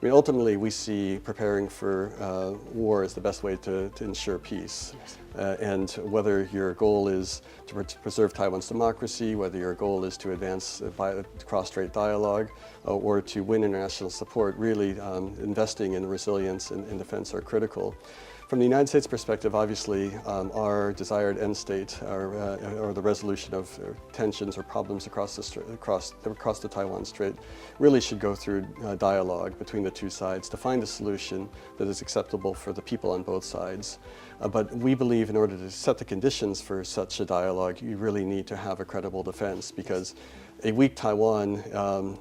I mean, ultimately, we see preparing for war as the best way to ensure peace. Yes. And whether your goal is to preserve Taiwan's democracy, whether your goal is to advance cross-strait dialogue, or to win international support, really investing in resilience and defense are critical. From the United States perspective, obviously, our desired end state, or the resolution of tensions or problems across the Taiwan Strait, really should go through dialogue between the two sides to find a solution that is acceptable for the people on both sides. But we believe in order to set the conditions for such a dialogue, you really need to have a credible defense, because a weak Taiwan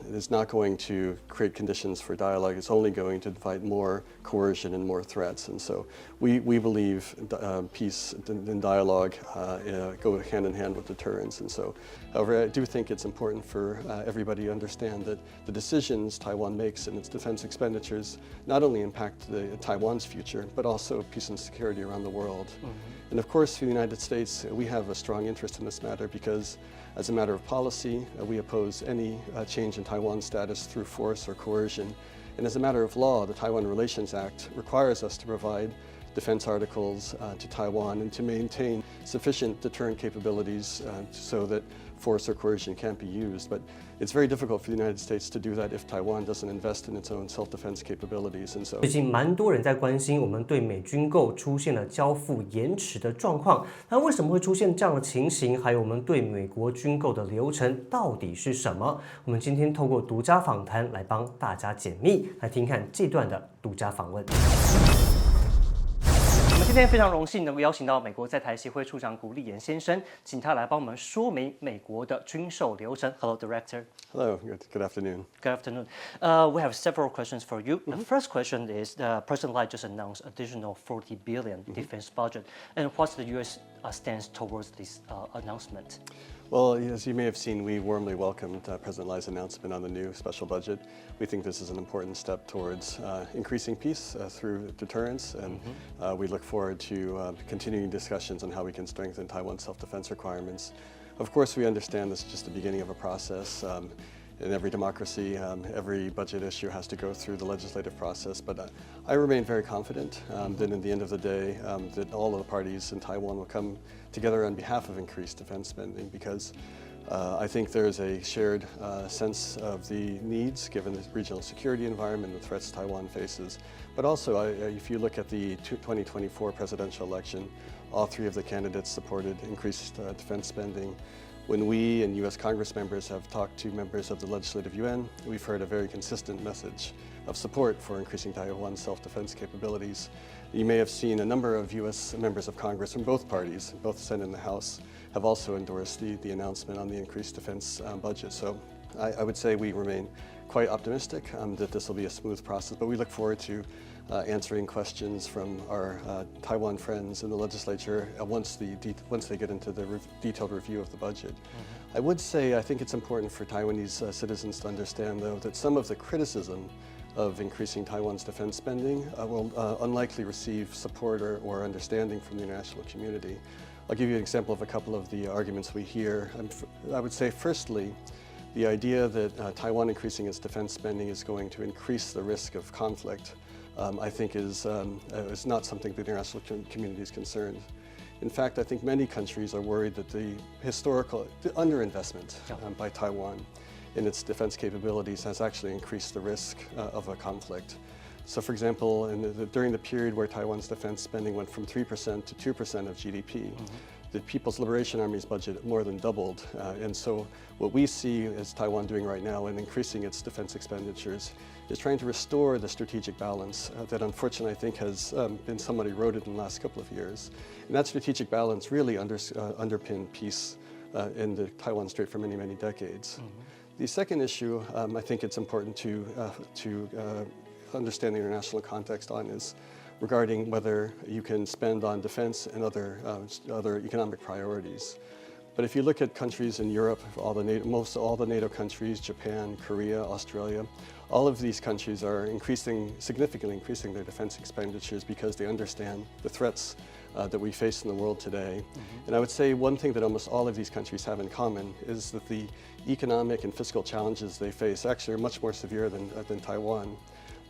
is not going to create conditions for dialogue. It's only going to invite more coercion and more threats. And so we believe peace and dialogue go hand in hand with deterrence. And so, however, I do think it's important for everybody to understand that the decisions Taiwan makes in its defense expenditures not only impact Taiwan's future, but also peace and security around the world. Mm-hmm. And of course, for the United States, we have a strong interest in this matter because, as a matter of policy, we oppose any change in Taiwan's status through force or coercion. And as a matter of law, the Taiwan Relations Act requires us to provide defense articles to Taiwan and to maintain sufficient deterrent capabilities so that force or coercion can't be used. But it's very difficult for the United States to do that if Taiwan doesn't invest in its own self-defense capabilities. And so, 最近蛮多人在关心我们对美军购出现了交付延迟的状况，那为什么会出现这样的情形？还有我们对美国军购的流程到底是什么？我们今天透过独家访谈来帮大家解密，来听看这段的独家访问。今天非常荣幸能够邀请到美国在台协会处长谷立言先生，请他来帮我们说明美国的军售流程。Hello, Director. Hello. Good afternoon. Good afternoon. We have several questions for you. The first question is: President Lai just announced additional $40 billion defense budget, and what's the U.S. stance towards this announcement? Well, as you may have seen, we warmly welcomed President Lai's announcement on the new special budget. We think this is an important step towards increasing peace through deterrence, and we look forward to continuing discussions on how we can strengthen Taiwan's self-defense requirements. Of course, we understand this is just the beginning of a process. In every democracy, every budget issue has to go through the legislative process, but I remain very confident that in the end of the day, that all of the parties in Taiwan will come together on behalf of increased defense spending, because I think there is a shared sense of the needs given the regional security environment and the threats Taiwan faces. But also, if you look at the 2024 presidential election, all three of the candidates supported increased defense spending. When we and U.S. Congress members have talked to members of the Legislative Yuan, we've heard a very consistent message of support for increasing Taiwan's self-defense capabilities. You may have seen a number of U.S. members of Congress from both parties, both the Senate and the House, have also endorsed the announcement on the increased defense budget. So I would say we remain quite optimistic that this will be a smooth process, but we look forward to answering questions from our Taiwan friends in the legislature once they get into the detailed review of the budget. I would say I think it's important for Taiwanese citizens to understand, though, that some of the criticism of increasing Taiwan's defense spending will unlikely receive support or understanding from the international community. I'll give you an example of a couple of the arguments we hear. I would say, firstly, the idea that Taiwan increasing its defense spending is going to increase the risk of conflict, I think is not something the international community is concerned. In fact, I think many countries are worried that the underinvestment by Taiwan in its defense capabilities has actually increased the risk of a conflict. So, for example, during the period where Taiwan's defense spending went from 3% to 2% of GDP, the People's Liberation Army's budget more than doubled. And so what we see as Taiwan doing right now in increasing its defense expenditures is trying to restore the strategic balance that unfortunately I think has been somewhat eroded in the last couple of years. And that strategic balance really underpinned peace in the Taiwan Strait for many, many decades. The second issue I think it's important to understand the international context on is regarding whether you can spend on defense and other economic priorities. But if you look at countries in Europe, all the NATO countries, Japan, Korea, Australia, all of these countries are significantly increasing their defense expenditures because they understand the threats that we face in the world today. And I would say one thing that almost all of these countries have in common is that the economic and fiscal challenges they face actually are much more severe than Taiwan.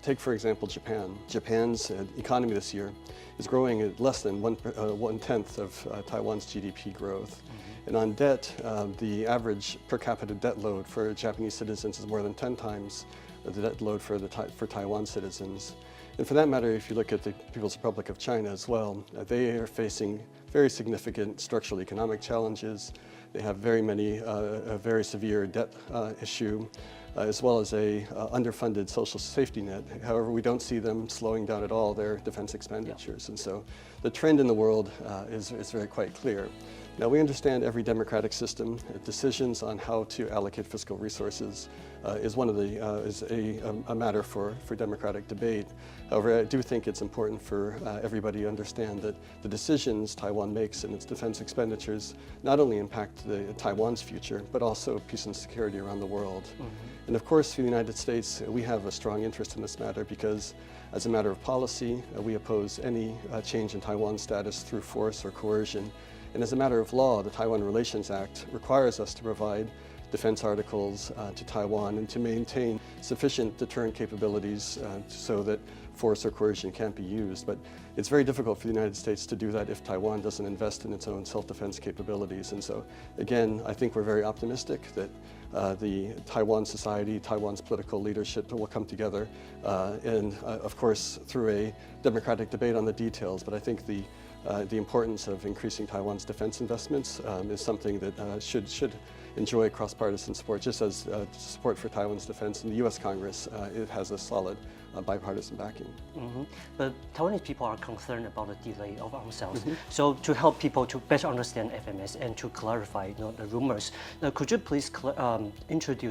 take for example Japan. Japan's economy this year is growing at less than one-tenth of Taiwan's GDP growth. And on debt, the average per capita debt load for Japanese citizens is more than 10 times the debt load for Taiwan citizens. And for that matter, if you look at the People's Republic of China as well, they are facing very significant structural economic challenges. They have a very severe debt issue, as well as a underfunded social safety net. However, we don't see them slowing down at all their defense expenditures. And so the trend in the world is very quite clear. Now, we understand every democratic system, decisions on how to allocate fiscal resources is a matter for democratic debate. However, I do think it's important for everybody to understand that the decisions Taiwan makes in its defense expenditures not only impact Taiwan's future, but also peace and security around the world. And of course, for the United States, we have a strong interest in this matter because as a matter of policy, we oppose any change in Taiwan's status through force or coercion. And as a matter of law, the Taiwan Relations Act requires us to provide defense articles to Taiwan and to maintain sufficient deterrent capabilities so that force or coercion can't be used. But it's very difficult for the United States to do that if Taiwan doesn't invest in its own self-defense capabilities. And so, again, I think we're very optimistic that the Taiwan society, Taiwan's political leadership will come together and, of course, through a democratic debate on the details. But I think the importance of increasing Taiwan's defense investments is something that should enjoy cross-partisan support, just as support for Taiwan's defense in the U.S. Congress. It has a solid bipartisan backing. But Taiwanese people are concerned about the delay of arms sales. So to help people to better understand FMS and to clarify the rumors, could you please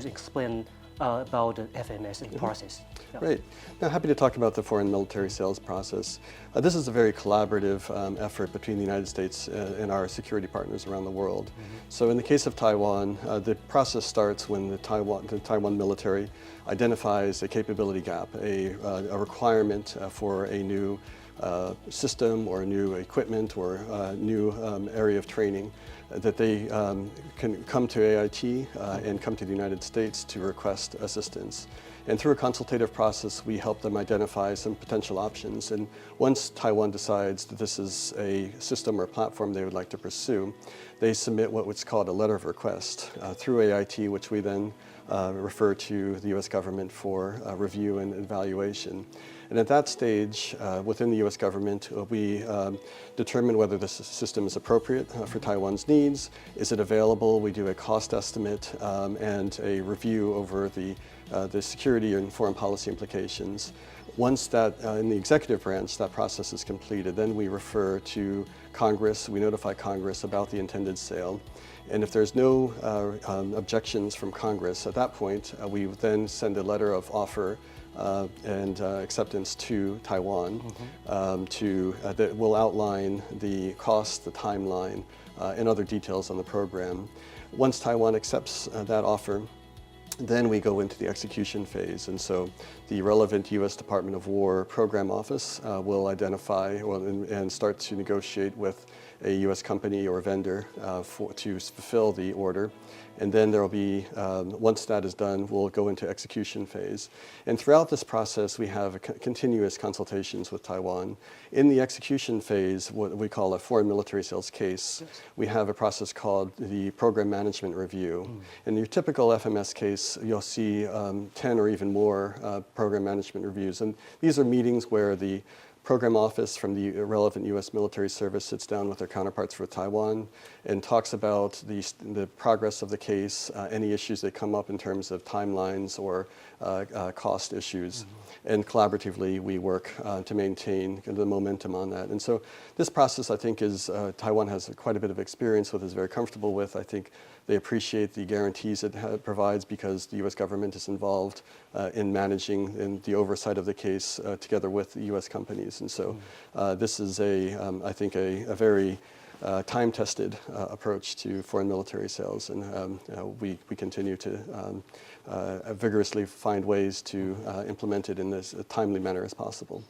explain about the FMS process? Yeah. Right. Now, happy to talk about the foreign military sales process. This is a very collaborative effort between the United States and our security partners around the world. So in the case of Taiwan, the process starts when the Taiwan military identifies a capability gap, a requirement for a new system or new equipment or a new area of training, that they can come to AIT and come to the United States to request assistance. And through a consultative process, we help them identify some potential options. And once Taiwan decides that this is a system or platform they would like to pursue, they submit what's called a letter of request through AIT, which we then refer to the U.S. government for review and evaluation. And at that stage, within the U.S. government, we determine whether this system is appropriate for Taiwan's needs. Is it available? We do a cost estimate and a review over the security and foreign policy implications. Once that, in the executive branch, that process is completed, then we refer to Congress. We notify Congress about the intended sale. And if there's no objections from Congress, at that point, we then send a letter of offer and acceptance to Taiwan that will outline the cost, the timeline, and other details on the program. Once Taiwan accepts that offer, then we go into the execution phase. And so the relevant U.S. Department of War Program Office will identify and start to negotiate with a U.S. company or vendor to fulfill the order. And then there will be, once that is done, we'll go into execution phase. And throughout this process, we have continuous consultations with Taiwan. In the execution phase, what we call a foreign military sales case, we have a process called the program management review. In your typical FMS case, you'll see 10 or even more program management reviews. And these are meetings where the program office from the relevant U.S. military service sits down with their counterparts for Taiwan and talks about the progress of the case, any issues that come up in terms of timelines or cost issues. And collaboratively, we work to maintain the momentum on that. And so this process, I think, Taiwan has quite a bit of experience with, is very comfortable with. I think they appreciate the guarantees it provides because the U.S. government is involved in managing and the oversight of the case together with the U.S. companies. And so this is, I think, a very time-tested approach to foreign military sales. And we continue to vigorously find ways to implement it in as timely manner as possible.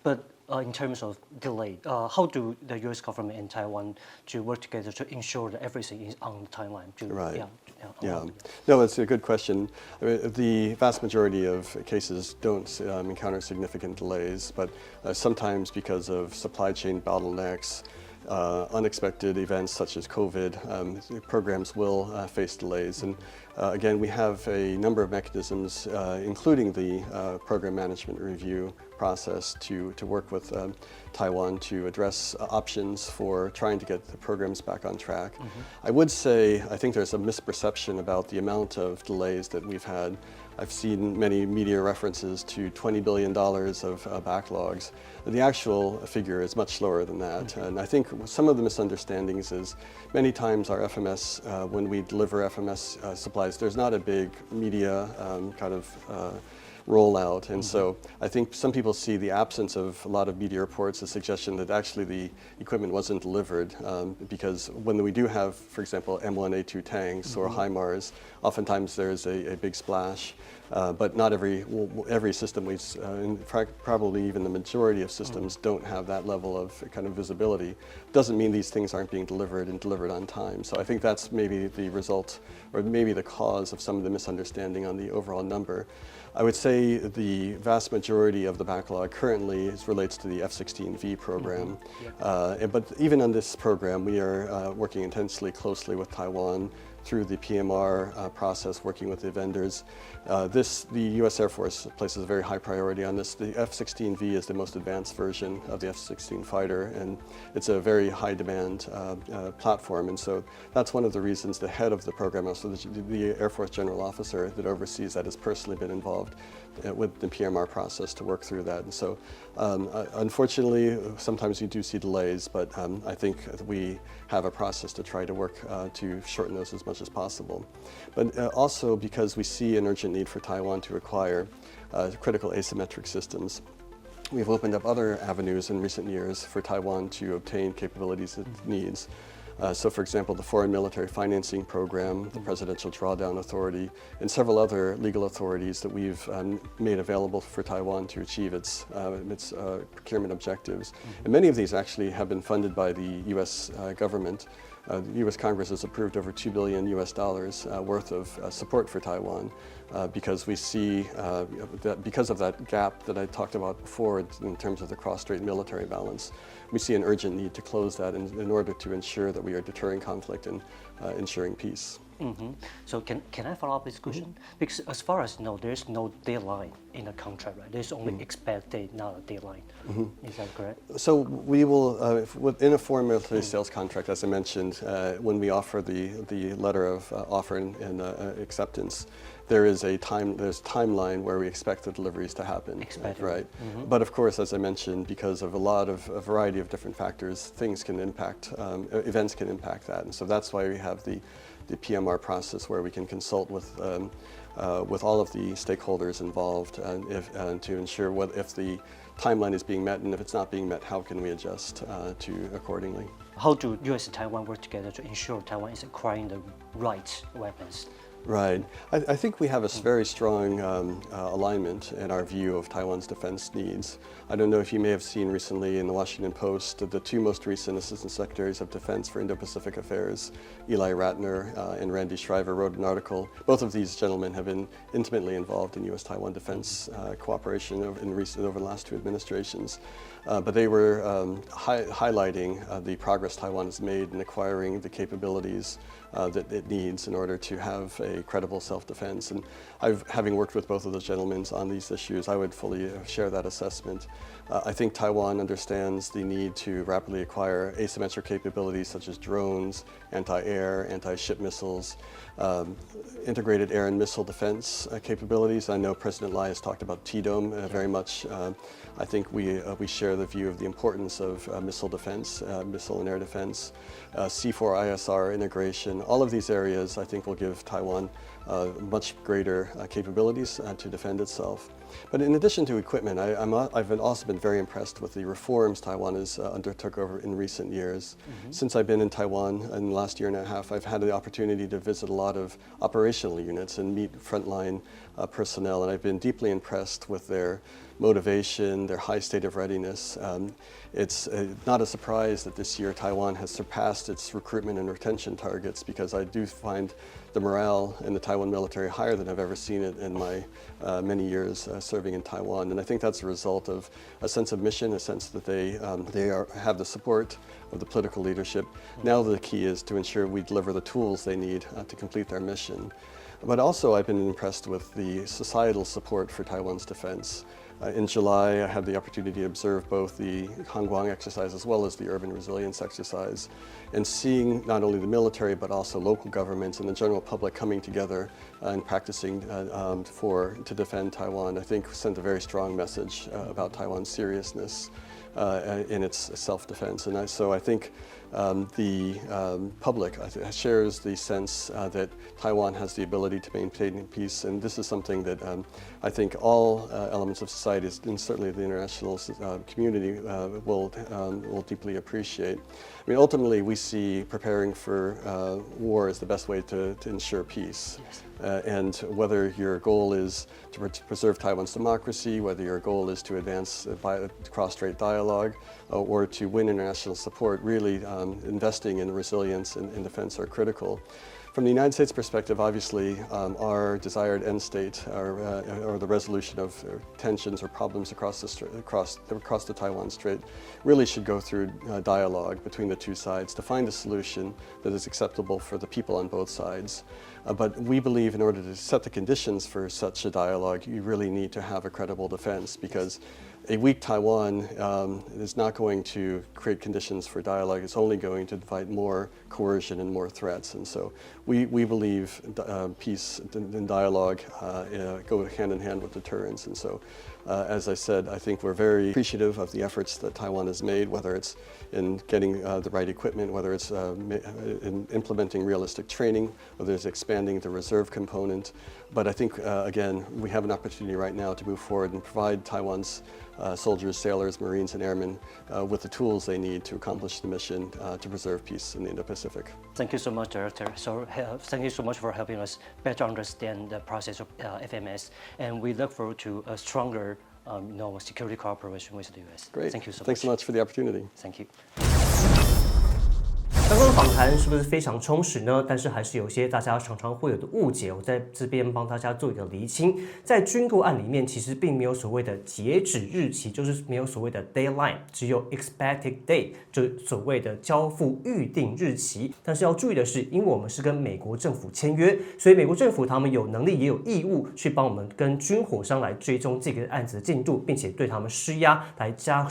But in terms of delay, how do the U.S. government and Taiwan to work together to ensure that everything is on the timeline? Right. Yeah. Yeah, no, it's a good question. I mean, the vast majority of cases don't encounter significant delays, but sometimes because of supply chain bottlenecks, unexpected events such as COVID, programs will face delays. And again, we have a number of mechanisms, including the program management review process to work with Taiwan to address options for trying to get the programs back on track. I would say, I think there's a misperception about the amount of delays that we've had. I've seen many media references to $20 billion of backlogs. The actual figure is much lower than that. And I think some of the misunderstandings is many times our FMS, when we deliver FMS supplies, there's not a big media kind of rollout. And so I think some people see the absence of a lot of media reports, a suggestion that actually the equipment wasn't delivered because when we do have, for example, M1A2 tanks or HIMARS, oftentimes there's a big splash. But not every system, in fact, probably even the majority of systems don't have that level of kind of visibility. Doesn't mean these things aren't being delivered and delivered on time. So I think that's maybe the result or maybe the cause of some of the misunderstanding on the overall number. I would say the vast majority of the backlog currently relates to the F-16V program. But even on this program, we are working intensely closely with Taiwan through the PMR process, working with the vendors. The U.S. Air Force places a very high priority on this. The F-16V is the most advanced version of the F-16 fighter, and it's a very high demand platform. And so that's one of the reasons the head of the program, also the Air Force General Officer that oversees that, has personally been involved with the PMR process to work through that. And so unfortunately, sometimes you do see delays, but I think we have a process to try to work to shorten those as much as possible. But also because we see an urgent need for Taiwan to acquire critical asymmetric systems, we've opened up other avenues in recent years for Taiwan to obtain capabilities it needs. So for example, the Foreign Military Financing Program, the Presidential Drawdown Authority, and several other legal authorities that we've made available for Taiwan to achieve its procurement objectives. And many of these actually have been funded by the U.S. government. The U.S. Congress has approved over $2 billion worth of support for Taiwan because we see that because of that gap that I talked about before in terms of the cross-strait military balance, we see an urgent need to close that in order to ensure that we are deterring conflict and ensuring peace. So can I follow up this question? Because as far as I know, there's no deadline in the contract, right? There's only expected date, not a deadline. Is that correct? So we will, within a foreign military sales contract, as I mentioned, when we offer the letter of offer and acceptance, there's timeline where we expect the deliveries to happen. Right? But of course, as I mentioned, because of a variety of different factors, things can impact, events can impact that. And so that's why we have the PMR process where we can consult with all of the stakeholders involved and to ensure if the timeline is being met, and if it's not being met, how can we adjust accordingly. How do U.S. and Taiwan work together to ensure Taiwan is acquiring the right weapons? Right. I think we have a very strong alignment in our view of Taiwan's defense needs. I don't know if you may have seen recently in the Washington Post, the two most recent Assistant Secretaries of Defense for Indo-Pacific Affairs, Eli Ratner and Randy Shriver, wrote an article. Both of these gentlemen have been intimately involved in U.S.-Taiwan defense cooperation over the last two administrations. But they were highlighting the progress Taiwan has made in acquiring the capabilities that it needs in order to have a credible self-defense. And having worked with both of those gentlemen on these issues, I would fully share that assessment. I think Taiwan understands the need to rapidly acquire asymmetric capabilities such as drones, anti-air, anti-ship missiles, integrated air and missile defense capabilities. I know President Lai has talked about T-Dome very much. I think we share the view of the importance of missile defense, missile and air defense, C4ISR integration. All of these areas I think will give Taiwan much greater capabilities to defend itself. But in addition to equipment, I've also been very impressed with the reforms Taiwan has undertook over in recent years. Since I've been in Taiwan in the last year and a half, I've had the opportunity to visit a lot of operational units and meet frontline personnel, and I've been deeply impressed with their motivation, their high state of readiness. It's not a surprise that this year Taiwan has surpassed its recruitment and retention targets, because I do find the morale in the Taiwan military higher than I've ever seen it in my many years serving in Taiwan. And I think that's a result of a sense of mission, a sense that they have the support of the political leadership. Now the key is to ensure we deliver the tools they need to complete their mission. But also I've been impressed with the societal support for Taiwan's defense. In July, I had the opportunity to observe both the Hangguang exercise as well as the urban resilience exercise, and seeing not only the military but also local governments and the general public coming together and practicing to defend Taiwan, I think sent a very strong message about Taiwan's seriousness in its self-defense. And so I think the public shares the sense that Taiwan has the ability to maintain peace, and this is something that I think all elements of society, and certainly the international community, will deeply appreciate. I mean, ultimately, we see preparing for war as the best way to ensure peace. Yes. And whether your goal is to preserve Taiwan's democracy, whether your goal is to advance cross-strait dialogue, or to win international support, really investing in resilience and defense are critical. From the United States perspective, obviously, our desired end state, or the resolution of tensions or problems across the Taiwan Strait, really should go through dialogue between the two sides to find a solution that is acceptable for the people on both sides. But we believe in order to set the conditions for such a dialogue, you really need to have a credible defense, because a weak Taiwan is not going to create conditions for dialogue. It's only going to invite more coercion and more threats. And so we believe peace and dialogue go hand in hand with deterrence. And so, as I said, I think we're very appreciative of the efforts that Taiwan has made, whether it's in getting the right equipment, whether it's in implementing realistic training, whether it's expanding the reserve component. But I think, again, we have an opportunity right now to move forward and provide Taiwan's soldiers, sailors, Marines, and airmen with the tools they need to accomplish the mission to preserve peace in the Indo-Pacific. Thank you so much, Director. So thank you so much for helping us better understand the process of FMS, and we look forward to a stronger security cooperation with the U.S. Great. Thank you so much. Thanks so much for the opportunity. Thank you. 刚刚的访谈是不是非常充实呢？但是还是有些大家常常会有的误解，我在这边帮大家做一个厘清。在军购案里面，其实并没有所谓的截止日期，就是没有所谓的 deadline， 只有 expected date， 就是所谓的交付预定日期。但是要注意的是，因为我们是跟美国政府签约，所以美国政府他们有能力也有义务去帮我们跟军火商来追踪这个案子的进度，并且对他们施压，来加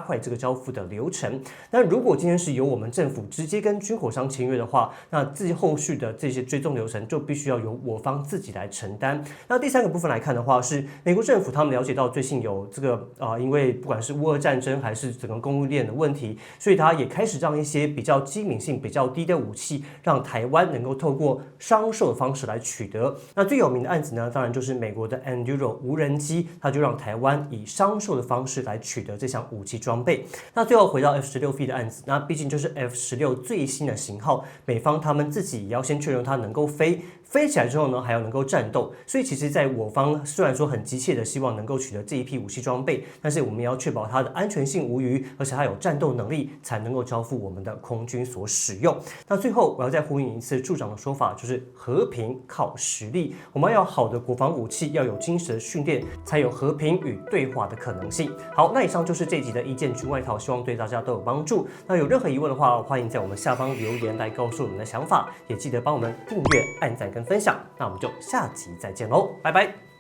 快这个交付的流程。那如果今天是由我们政府直接跟军火商签约的话，那自己后续的这些追踪流程就必须要由我方自己来承担。那第三个部分来看的话，是美国政府他们了解到最近有这个因为不管是乌俄战争还是整个供应链的问题，所以他也开始让一些比较机敏性比较低的武器，让台湾能够透过商售的方式来取得。那最有名的案子呢，当然就是美国的 Enduro 无人机，它就让台湾以商售的方式来取得这项武器装备。那最后回到 F-16V 的案子，那毕竟就是 F-16最新的型号，美方他们自己也要先确认它能够飞起来之后呢，还要能够战斗。所以其实在我方虽然说很急切的希望能够取得这一批武器装备，但是我们也要确保它的安全性无虞，而且它有战斗能力，才能够交付我们的空军所使用。那最后我要再呼应一次处长的说法，就是和平靠实力，我们要有好的国防武器，要有精实的训练，才有和平与对话的可能性。好，那以上就是这一集的一件军外套，希望对大家都有帮助。那有任何疑问的话，欢迎在我们下方留言来告诉我们的想法，也记得帮我们订阅、按赞跟分享。那我们就下集再见喽，拜拜。